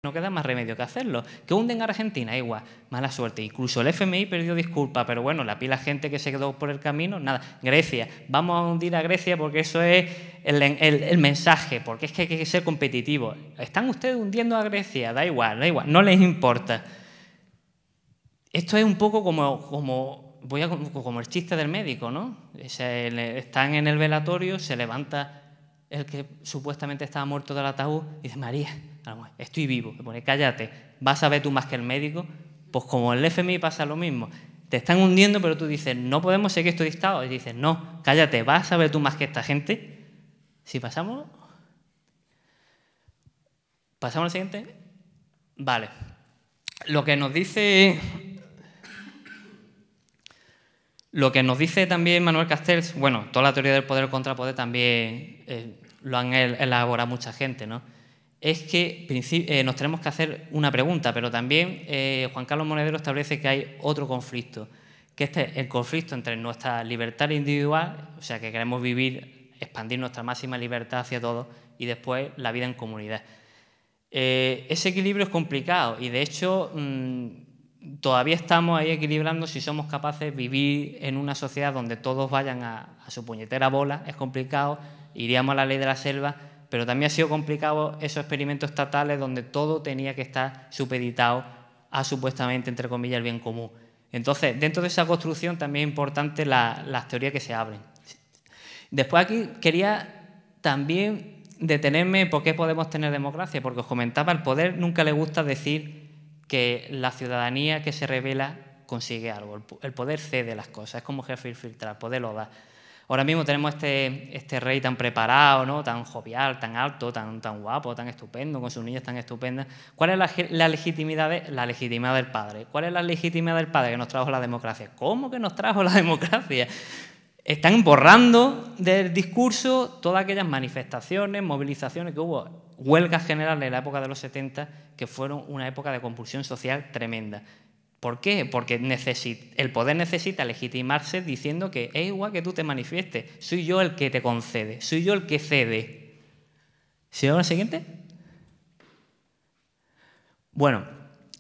no queda más remedio que hacerlo. Que hunden a Argentina, igual, mala suerte. Incluso el FMI perdió disculpas, pero bueno, la pila gente que se quedó por el camino, nada. Grecia, vamos a hundir a Grecia porque eso es el mensaje, porque es que hay que ser competitivo. ¿Están ustedes hundiendo a Grecia? Da igual, no les importa. Esto es un poco como el chiste del médico, ¿no? Están en el velatorio, se levanta el que supuestamente estaba muerto del ataúd y dice, María, estoy vivo. Le pone, cállate, vas a ver tú más que el médico. Pues como el FMI pasa lo mismo. Te están hundiendo, pero tú dices, no podemos seguir esto dictado. Y dices, no, cállate, vas a ver tú más que esta gente. Si pasamos... ¿Pasamos al siguiente? Vale. Lo que nos dice también Manuel Castells, bueno, toda la teoría del poder y contrapoder también lo han elaborado mucha gente, ¿no? Es que nos tenemos que hacer una pregunta, pero también Juan Carlos Monedero establece que hay otro conflicto, que este es el conflicto entre nuestra libertad individual, o sea, que queremos vivir, expandir nuestra máxima libertad hacia todos, y después la vida en comunidad. Ese equilibrio es complicado y, de hecho, todavía estamos ahí equilibrando si somos capaces de vivir en una sociedad donde todos vayan a su puñetera bola. Es complicado, iríamos a la ley de la selva, pero también ha sido complicado esos experimentos estatales donde todo tenía que estar supeditado a, supuestamente, entre comillas, el bien común. Entonces, dentro de esa construcción también es importante las teorías que se abren. Después aquí quería también detenerme por qué podemos tener democracia, porque os comentaba, al poder nunca le gusta decir que la ciudadanía que se rebela consigue algo. El poder cede las cosas, es como jefe filtrar, el poder lo da. Ahora mismo tenemos este rey tan preparado, ¿no? Tan jovial, tan alto, tan guapo, tan estupendo, con sus niñas tan estupendas. ¿Cuál es la legitimidad? La legitimidad del padre. ¿Cuál es la legitimidad del padre? Que nos trajo la democracia. ¿Cómo que nos trajo la democracia? Están borrando del discurso todas aquellas manifestaciones, movilizaciones que hubo, huelgas generales en la época de los 70, que fueron una época de convulsión social tremenda. ¿Por qué? Porque el poder necesita legitimarse diciendo que es igual que tú te manifiestes, soy yo el que te concede, soy yo el que cede. ¿Sigo con el siguiente? Bueno,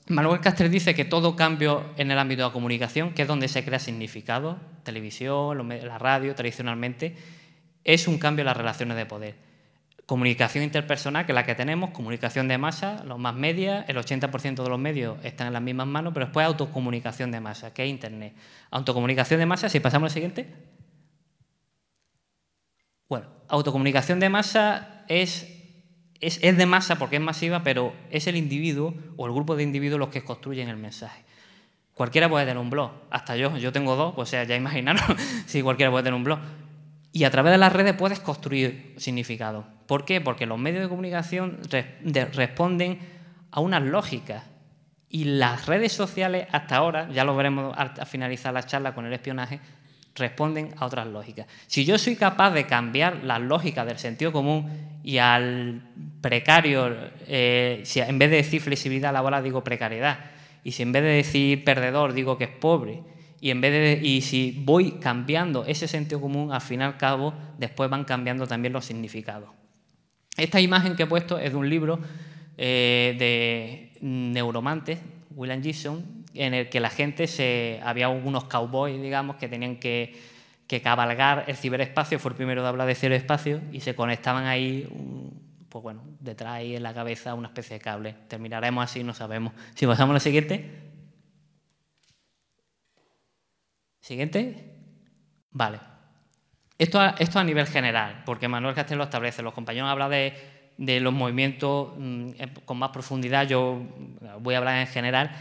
Manuel Castells dice que todo cambio en el ámbito de la comunicación, que es donde se crea significado, televisión, la radio, tradicionalmente, es un cambio en las relaciones de poder. Comunicación interpersonal, que es la que tenemos, comunicación de masa, los más media, el 80% de los medios están en las mismas manos, pero después autocomunicación de masa, que es Internet. Autocomunicación de masa, si pasamos al siguiente. Bueno, autocomunicación de masa es de masa porque es masiva, pero es el individuo o el grupo de individuos los que construyen el mensaje. Cualquiera puede tener un blog, hasta yo tengo dos, pues, o sea, ya imaginaros si cualquiera puede tener un blog. Y a través de las redes puedes construir significado. ¿Por qué? Porque los medios de comunicación responden a unas lógicas. Y las redes sociales, hasta ahora, ya lo veremos al finalizar la charla con el espionaje, responden a otras lógicas. Si yo soy capaz de cambiar las lógicas del sentido común y al precario, si en vez de decir flexibilidad laboral digo precariedad, y si en vez de decir perdedor digo que es pobre, y si voy cambiando ese sentido común, al fin y al cabo, después van cambiando también los significados. Esta imagen que he puesto es de un libro de Neuromantes, William Gibson, en el que la gente había unos cowboys, digamos, que tenían que cabalgar el ciberespacio, fue el primero de hablar de ciberespacio, y se conectaban ahí, pues bueno, detrás ahí en la cabeza una especie de cable. Terminaremos así, no sabemos. Si pasamos a la siguiente. ¿Siguiente? Vale. Esto a nivel general, porque Manuel Castells lo establece. Los compañeros han hablado de los movimientos con más profundidad, yo voy a hablar en general.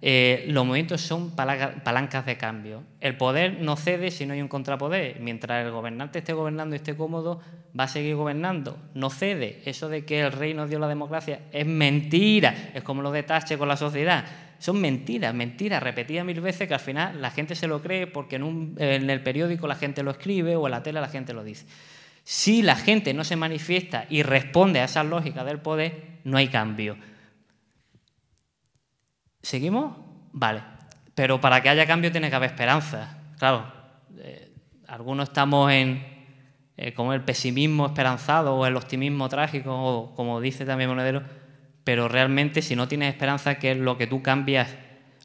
Los movimientos son palancas de cambio. El poder no cede si no hay un contrapoder. Mientras el gobernante esté gobernando y esté cómodo, va a seguir gobernando. No cede. Eso de que el rey nos dio la democracia es mentira. Es como lo de Thatcher con la sociedad. Son mentiras repetidas 1000 veces que al final la gente se lo cree porque en el periódico la gente lo escribe o en la tele la gente lo dice. Si la gente no se manifiesta y responde a esas lógicas del poder, no hay cambio. ¿Seguimos? Vale. Pero para que haya cambio tiene que haber esperanza. Claro, algunos estamos como el pesimismo esperanzado o el optimismo trágico, o como dice también Monedero, pero realmente si no tienes esperanza que lo que tú cambias,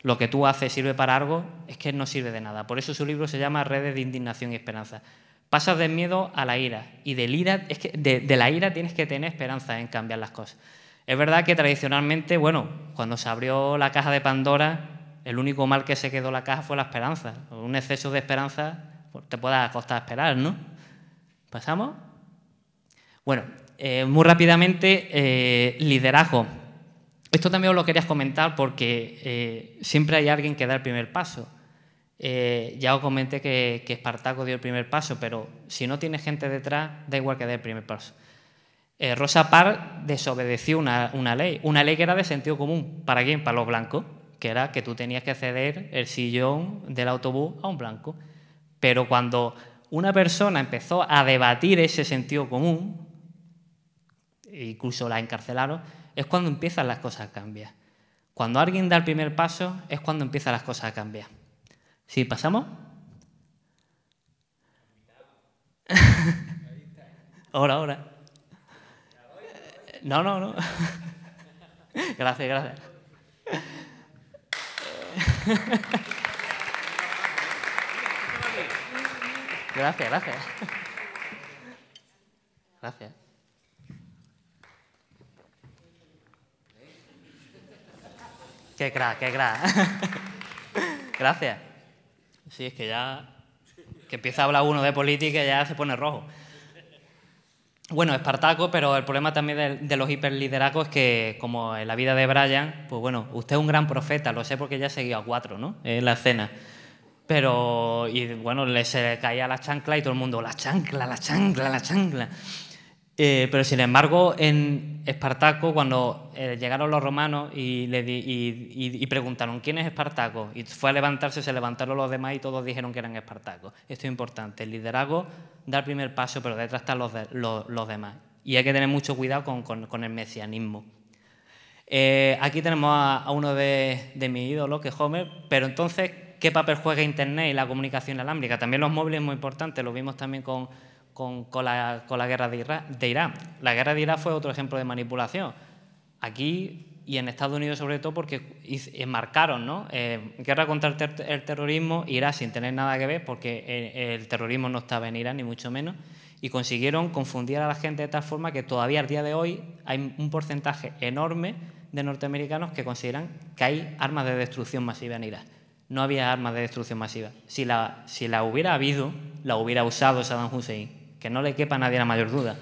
lo que tú haces sirve para algo, es que no sirve de nada. Por eso su libro se llama Redes de Indignación y Esperanza. Pasas del miedo a la ira, y del ira, es que de la ira tienes que tener esperanza en cambiar las cosas. Es verdad que tradicionalmente, bueno, cuando se abrió la caja de Pandora, el único mal que se quedó en la caja fue la esperanza. Un exceso de esperanza pues, te puede costar esperar, ¿no? ¿Pasamos? Bueno, muy rápidamente, liderazgo. Esto también os lo querías comentar porque siempre hay alguien que da el primer paso. Ya os comenté que Espartaco dio el primer paso, pero si no tiene gente detrás, da igual que dé el primer paso. Rosa Parks desobedeció una ley que era de sentido común. ¿Para quién? Para los blancos, que era que tú tenías que ceder el sillón del autobús a un blanco. Pero cuando una persona empezó a debatir ese sentido común, incluso la encarcelaron, es cuando empiezan las cosas a cambiar. Cuando alguien da el primer paso, es cuando empiezan las cosas a cambiar. ¿Sí, pasamos? Ahora. No. Gracias. Gracias. Qué crack. Gracias. Sí, es que ya que empieza a hablar uno de política y ya se pone rojo. Bueno, Espartaco, pero el problema también de los hiperliderazgos es que, como en la vida de Brian, pues bueno, usted es un gran profeta, lo sé porque ya seguía a 4, ¿no? En la escena. Pero, y bueno, se le caía la chancla y todo el mundo, la chancla. Pero sin embargo, en Espartaco, cuando llegaron los romanos y preguntaron ¿quién es Espartaco? Y fue a levantarse, se levantaron los demás y todos dijeron que eran Espartaco. Esto es importante. El liderazgo da el primer paso, pero detrás están los demás. Y hay que tener mucho cuidado con el mesianismo. Aquí tenemos a uno de mis ídolos, que es Homer, pero entonces, ¿qué papel juega Internet y la comunicación inalámbrica? También los móviles es muy importante, lo vimos también con la guerra de Irak. La guerra de Irak fue otro ejemplo de manipulación. Aquí y en Estados Unidos sobre todo porque enmarcaron, ¿no? Guerra contra el terrorismo, Irak sin tener nada que ver porque el terrorismo no estaba en Irak ni mucho menos, y consiguieron confundir a la gente de tal forma que todavía al día de hoy hay un porcentaje enorme de norteamericanos que consideran que hay armas de destrucción masiva en Irak. No había armas de destrucción masiva. Si la hubiera habido, la hubiera usado Saddam Hussein. Que no le quepa a nadie la mayor duda.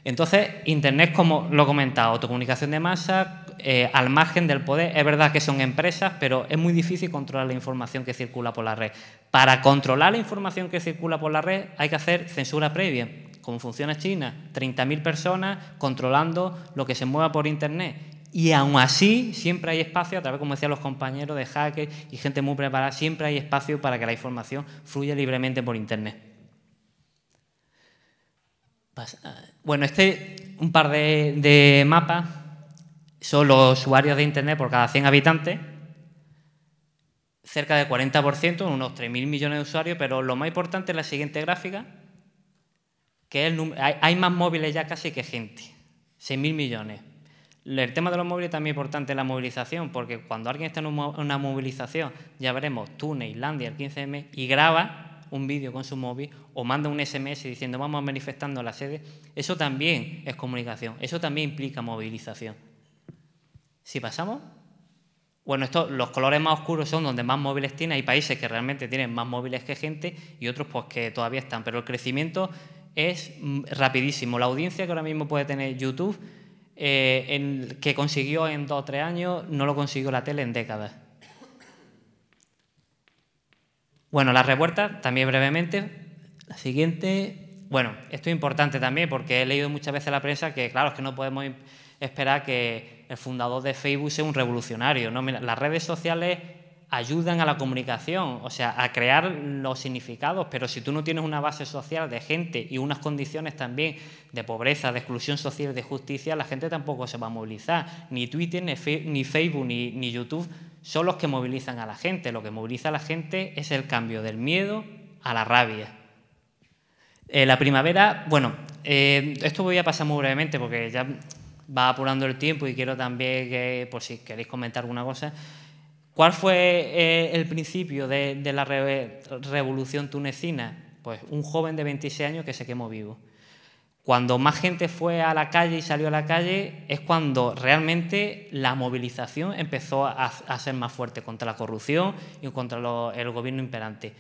Entonces, Internet, como lo he comentado, autocomunicación de masa, al margen del poder. Es verdad que son empresas, pero es muy difícil controlar la información que circula por la red. Para controlar la información que circula por la red hay que hacer censura previa, como funciona China. 30.000 personas controlando lo que se mueva por Internet. Y aún así, siempre hay espacio, a través, como decían los compañeros, de hackers y gente muy preparada, siempre hay espacio para que la información fluya libremente por Internet. Bueno, un par de mapas son los usuarios de Internet por cada 100 habitantes, cerca del 40%, unos 3.000 millones de usuarios, pero lo más importante es la siguiente gráfica, que es hay más móviles ya casi que gente, 6.000 millones. El tema de los móviles también es importante, la movilización, porque cuando alguien está en una movilización, ya veremos, Túnez, Islandia, el 15M, y graba un vídeo con su móvil o manda un SMS diciendo vamos manifestando en la sede, eso también es comunicación, eso también implica movilización. ¿Sí pasamos? Bueno, los colores más oscuros son donde más móviles tiene, hay países que realmente tienen más móviles que gente y otros pues que todavía están, pero el crecimiento es rapidísimo. La audiencia que ahora mismo puede tener YouTube, que consiguió en 2 o 3 años, no lo consiguió la tele en décadas. Bueno, las revueltas, también brevemente. La siguiente. Bueno, esto es importante también porque he leído muchas veces en la prensa que, claro, es que no podemos esperar que el fundador de Facebook sea un revolucionario, ¿no? Mira, las redes sociales ayudan a la comunicación, o sea, a crear los significados, pero si tú no tienes una base social de gente y unas condiciones también de pobreza, de exclusión social y de justicia, la gente tampoco se va a movilizar. Ni Twitter, ni Facebook, ni YouTube son los que movilizan a la gente. Lo que moviliza a la gente es el cambio del miedo a la rabia. La primavera, bueno, esto voy a pasar muy brevemente porque ya va apurando el tiempo y quiero también que, por si queréis comentar alguna cosa, ¿cuál fue el principio de la revolución tunecina? Pues un joven de 26 años que se quemó vivo. Cuando más gente fue a la calle y salió a la calle es cuando realmente la movilización empezó a ser más fuerte contra la corrupción y contra el gobierno imperante.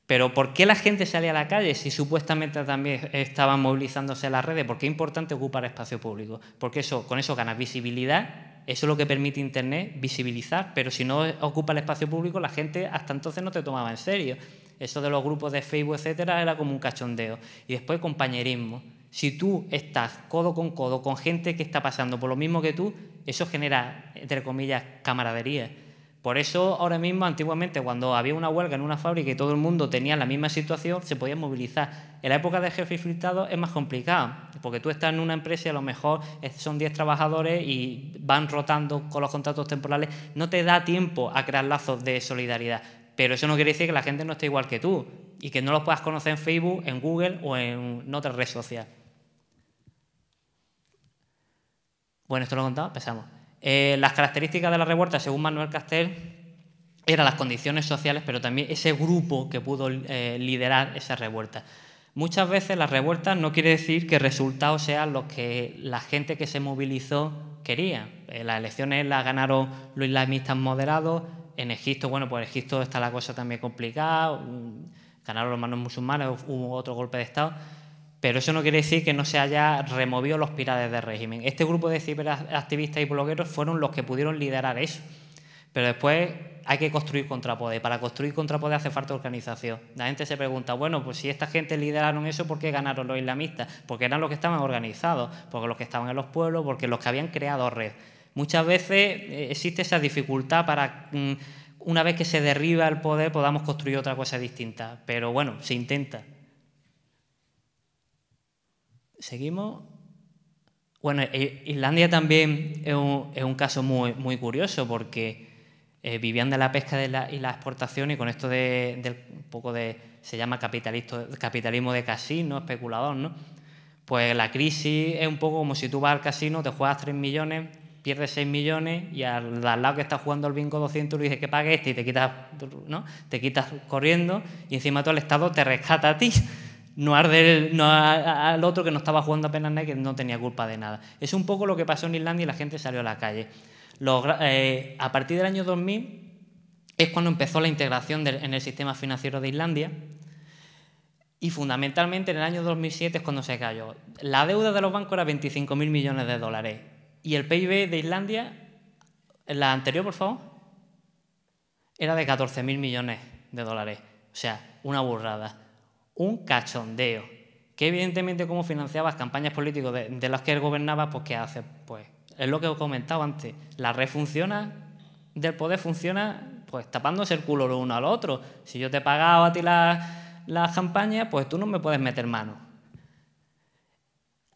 Pero ¿por qué la gente salía a la calle si supuestamente también estaban movilizándose en las redes? ¿Por qué es importante ocupar espacio público? Porque con eso ganas visibilidad, eso es lo que permite Internet, visibilizar, pero si no ocupa el espacio público la gente hasta entonces no te tomaba en serio. Eso de los grupos de Facebook, etcétera, era como un cachondeo. Y después compañerismo. Si tú estás codo con gente que está pasando por lo mismo que tú, eso genera, entre comillas, camaradería. Por eso, ahora mismo, antiguamente, cuando había una huelga en una fábrica y todo el mundo tenía la misma situación, se podía movilizar. En la época de jefe infiltrado es más complicado, porque tú estás en una empresa y a lo mejor son 10 trabajadores y van rotando con los contratos temporales. No te da tiempo a crear lazos de solidaridad. Pero eso no quiere decir que la gente no esté igual que tú y que no los puedas conocer en Facebook, en Google o en otra red social. Bueno, esto lo he contado, empezamos. Las características de la revuelta, según Manuel Castel, eran las condiciones sociales, pero también ese grupo que pudo liderar esa revuelta. Muchas veces las revueltas no quiere decir que el resultado sean los que la gente que se movilizó quería. Las elecciones las ganaron los islamistas moderados. En Egipto, bueno, pues en Egipto está la cosa también complicada. Ganaron los hermanos musulmanes, hubo otro golpe de Estado. Pero eso no quiere decir que no se haya removido los pilares del régimen. Este grupo de ciberactivistas y blogueros fueron los que pudieron liderar eso. Pero después hay que construir contrapoder. Para construir contrapoder hace falta organización. La gente se pregunta, bueno, pues si esta gente lideraron eso, ¿por qué ganaron los islamistas? Porque eran los que estaban organizados, porque los que estaban en los pueblos, porque los que habían creado red. Muchas veces existe esa dificultad para, una vez que se derriba el poder, podamos construir otra cosa distinta. Pero bueno, se intenta. Seguimos. Bueno, Islandia también es un caso muy curioso porque vivían de la pesca y la exportación y con esto un poco se llama capitalismo de casino, especulador, ¿no? Pues la crisis es un poco como si tú vas al casino, te juegas 3 millones, pierdes 6 millones y al lado que está jugando al bingo 200 le dices que pague este y te quitas, ¿no? Te quitas corriendo y encima todo el Estado te rescata a ti. No al otro que no estaba jugando apenas nada, que no tenía culpa de nada. Es un poco lo que pasó en Islandia y la gente salió a la calle. A partir del año 2000 es cuando empezó la integración en el sistema financiero de Islandia y fundamentalmente en el año 2007 es cuando se cayó. La deuda de los bancos era 25.000 millones de dólares y el PIB de Islandia, la anterior, por favor, era de 14.000 millones de dólares. O sea, una burrada. Un cachondeo, que evidentemente como financiabas campañas políticas de las que él gobernaba, pues ¿qué hace? Pues es lo que os comentaba antes, la red del poder funciona pues tapándose el culo lo uno al otro. Si yo te he pagado a ti las campañas, pues tú no me puedes meter mano.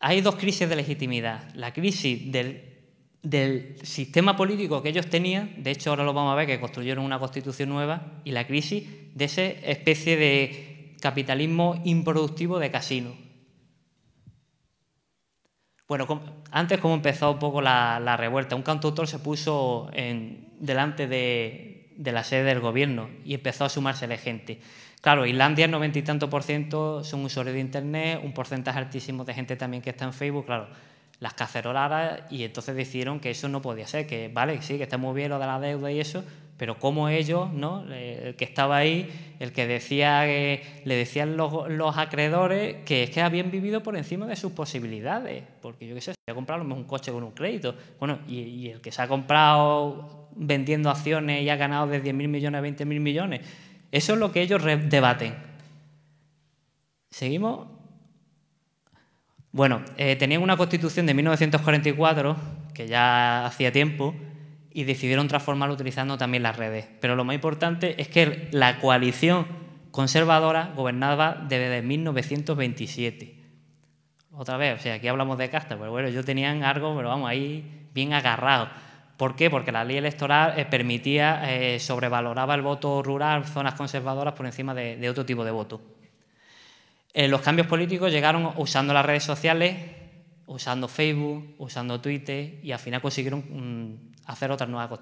Hay dos crisis de legitimidad, la crisis del sistema político que ellos tenían, de hecho ahora lo vamos a ver que construyeron una constitución nueva, y la crisis de esa especie de capitalismo improductivo de casino. Bueno, antes como empezó un poco la revuelta, un cantautor se puso delante de la sede del gobierno y empezó a sumársele gente. Claro, Islandia, el 90 y tanto % son usuarios de Internet, un porcentaje altísimo de gente también que está en Facebook, claro, las caceroladas, y entonces decidieron que eso no podía ser, que vale, sí, que está muy bien lo de la deuda y eso, pero como ellos, ¿no? El que estaba ahí, el que decía, le decían los acreedores que es que habían vivido por encima de sus posibilidades, porque yo qué sé, se ha comprado a lo mejor un coche con un crédito, bueno, y el que se ha comprado vendiendo acciones y ha ganado de 10.000 millones a 20.000 millones, eso es lo que ellos debaten. ¿Seguimos? Bueno, tenían una constitución de 1944, que ya hacía tiempo, y decidieron transformarlo utilizando también las redes. Pero lo más importante es que la coalición conservadora gobernaba desde 1927. Otra vez, o sea, aquí hablamos de casta, pero bueno, ellos tenían algo, pero vamos, ahí bien agarrados. ¿Por qué? Porque la ley electoral permitía, sobrevaloraba el voto rural, zonas conservadoras, por encima de otro tipo de voto. Los cambios políticos llegaron usando las redes sociales, usando Facebook, usando Twitter y al final consiguieron hacer otra nueva constitución.